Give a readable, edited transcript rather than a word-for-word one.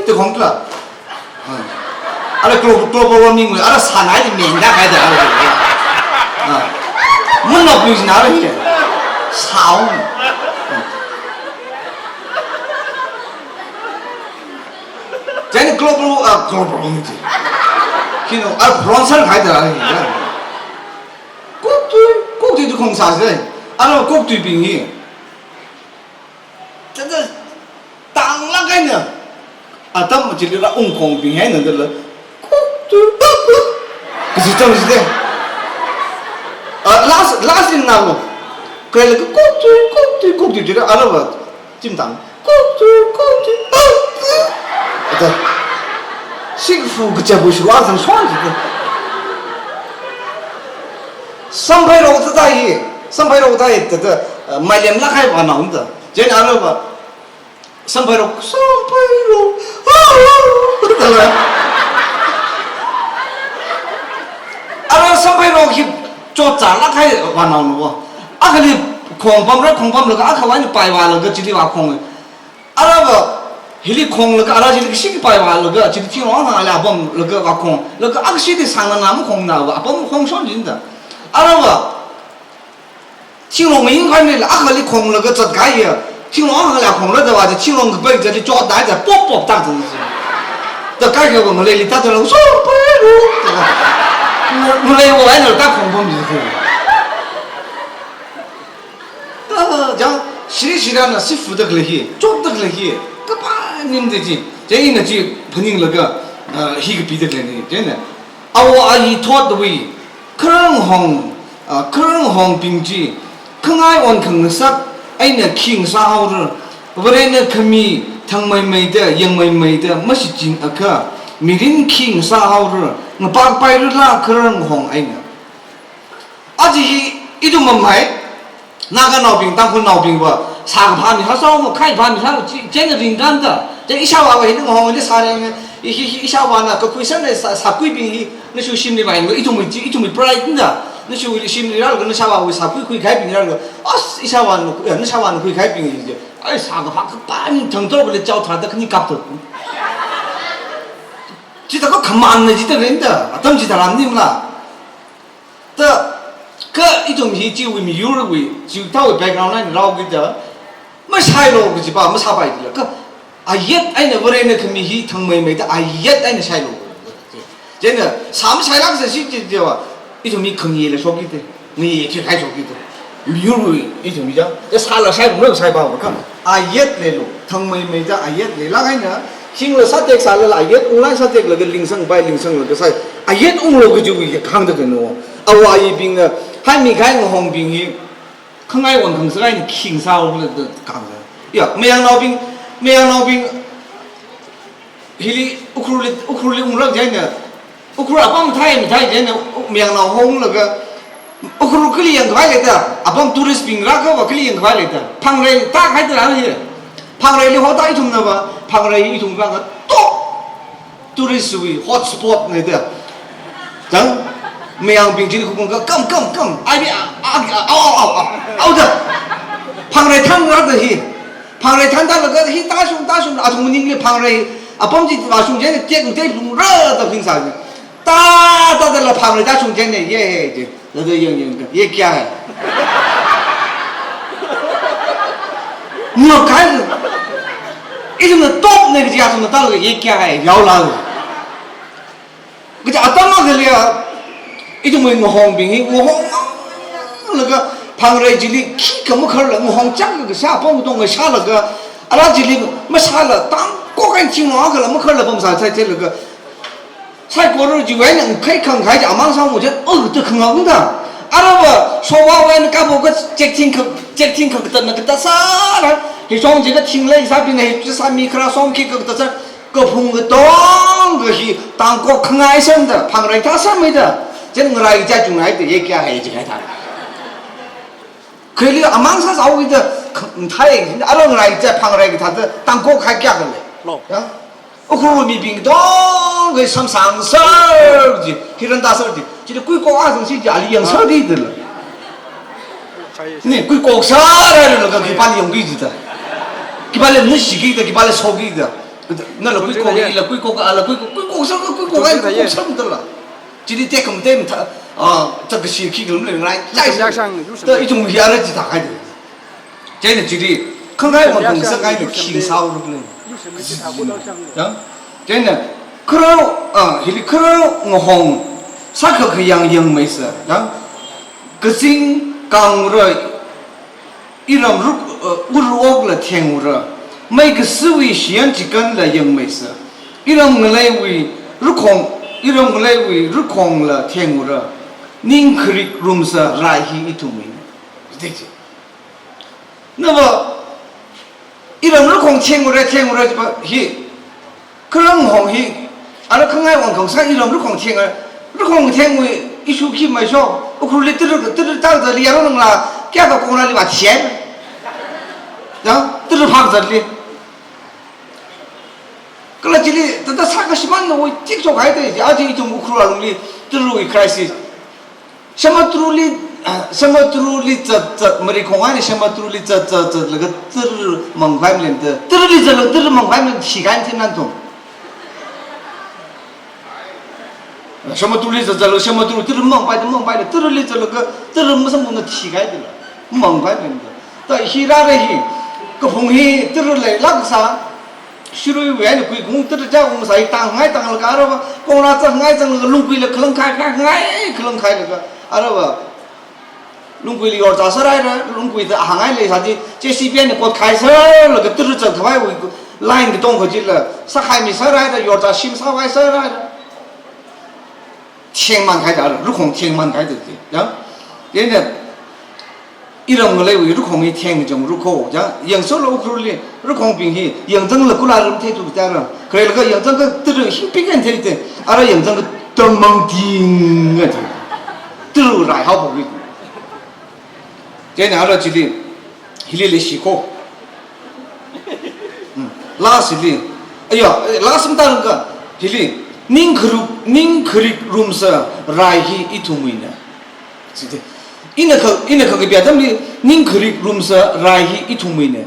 的空了，阿拉 global warming 阿拉啥哪里面的还得啊，闷了不是哪里的，吵。咱的 global warming， 现在阿普朗森还得啊，国对的空啥子？阿拉国对病人，真的当那个呢？啊，他们这里那翁空病还能得了，国对，可是真是的。拉是哪个？可那个国对，这个阿拉话怎么讲？国对，对，幸福个这不是瓦成双子的。上排楼子在一，这个买点那还玩弄的，这哪了吧？上排楼，对吧？阿拉上排楼去做展那还玩弄的不？阿个你空房那个阿个玩你白玩那个这里玩空的，阿拉不，这里空那个阿拉这里新白玩那个，这里听网上阿拉不那个玩空，那个阿个现在上了那么空那个，不空上人的。阿拉个青龙明块的，阿个你空了个这个也，青龙阿个俩空了的话，就青龙个背着你脚带着啵打真是，这改个我们那里打着了，说不如，我来我玩点打空风就是，讲稀了呢，是负得个些，做得个些，个把你们这些，这应该就碰见那个一个比得个呢，真的，我阿姨拖的位。可能红兵机，可爱玩可杀，哎那轻杀好了，不然那可米汤美的，杨美的，没是真个，米林轻杀好了，我把白日啦可能红哎那，而且一种买，那个老兵当过老兵不，三个盘米他烧我看一盘米他真的灵感的，这一下娃娃那个红的啥呢？一下完了，个亏上来啥贵宾，那时候心里面一种没 bright 的，那时候心里那个那下完为啥贵开宾那个，一下完了，那下完了贵开宾的，哎啥个话个半成多个的教他的肯定搞的，记得个看慢的记得人的，怎么记得难听啦？这个一种是就为没有了为，就他为白讲那你老个的，没菜了个是吧？没差白的了个。ayat aina berena kami hi thang mai mai da ayat aina sai lo jena sam sai lang sa si je wa itu mi khang ye le so ki de ni che khai so ki de mi ru itu mi ja ya sa la sai mo sai ba ka ayat le lo thang mai mai da ayat le la kai na sing lo sa tek sa la ayat ung la sa tek la ge ling sang bai ling sang la ge sai ayat ung lo ge ju ge khang de ge no awa yi bing ga hai mi khai ngo hong bing hi khang ai won khang sa ai ni king sa lo de kang ya me yang lao bing没有老兵，迄里乌克兰乌真的，乌克兰帮太真的，没有老红那个，乌克兰可以用快来的，帮土地兵那个我可以用快来的，旁人打开的哪里？旁人你好大一桶的吧？旁人一桶那个土地属于 hot spot 那的，真没有兵这里空个更，哎呀嗷的，旁人看那个去。旁人谈到那个，嘿大熊，啊，从你旁人啊，帮起把熊间的电路热的凭啥子？打的了旁人打熊间的耶，这那个用个也假的。我看是，一种的刀那个家什么到那个也假的，摇篮子。个家到那个了，一种我红兵，我红那个。旁人这里起个么可能我红讲个下帮不动个下那个，阿拉这里没下了，当过个情况可能没可能帮啥在这那个，才过了就为了开坑开家马上我就这坑红的，阿拉不说话为了干不个接听口的那个的啥了，你装这个听了一下边呢，这3米克拉双开个的这个碰个当个是当过坑爱生的，旁人他上面的，这我来家中来的也给还就给他。可以阿芒啥找的，他也阿拉来在旁来给他的当国开价的嘞，啊，我看我们兵当个上色的，黑人大色的，就是贵国啊，东西家里养色的了，你贵国啥来了那个，给把你用给的，给把你弄洗给的，给把你烧给的，那了贵国的了贵国个了贵国什么贵国哎贵国什么的了，今天这个么对他这个是去我们来再的一种别的其他的，真的今天看看我们公司该有轻少了不能，真的，可能这里可能我红，啥可样没事，个性刚热，一人我了天热。每个思维先几根的ยัง没事，一人我来为日空，一人我来为日空了天无了，宁可的容是来去一同没，对不对？那么一人日空天无了就把去，可能红去，那看看往空上一人日空天啊，日空天为一出去没少，我可能这到这里要弄了，第二个工那里把钱，这怕这里。그래 지리 다 사가시만 뭐 찍죠 가야 돼. 아주 이 좀 우크라롱리 들루이 크라이시스. 샤마트루리 저 머리 공안에 샤마트루리 저 그거 들 멍파임랜드. 들리 저 들 멍파임랜드 시간 지난 동. 샤마트루리 저 샤마트루 들 멍파임 들리 저 그들 무슨 뭔가 시간 들라. 멍파임랜드. 또 히라레히 그 봉히 들을래 락사 शुरू में है कोई घूमते तो जाओ हम सही टांग लगा अरे वो कौन आता है लगा लुंगी लग खलंग खाए लगा अरे वो लुंगी लियो और जासर है ना लुंगी तो हंगाई ले साथी जैसी भी है ना कोट खाए सर लगा तेरे चल थवाई वो लाइन के दोंग को जिला साखाई में सर है ना योर जासिम सावाई सर है ना天满开的，如空天满开的，人家。一人我来为如空一天种如空，养收了可能如空平时养成了过来人太多不得了，可以那个养成个这种新兵人太多，阿拉养成个东蒙丁啊，都来好不为，这样阿拉这里，这里来洗锅，拉是的，哎呀，拉什么大那个，这里宁可的 room 上来去一同为呢，是的。ina ka ke biadam ni ning khrik room sa rai hi ithumai ne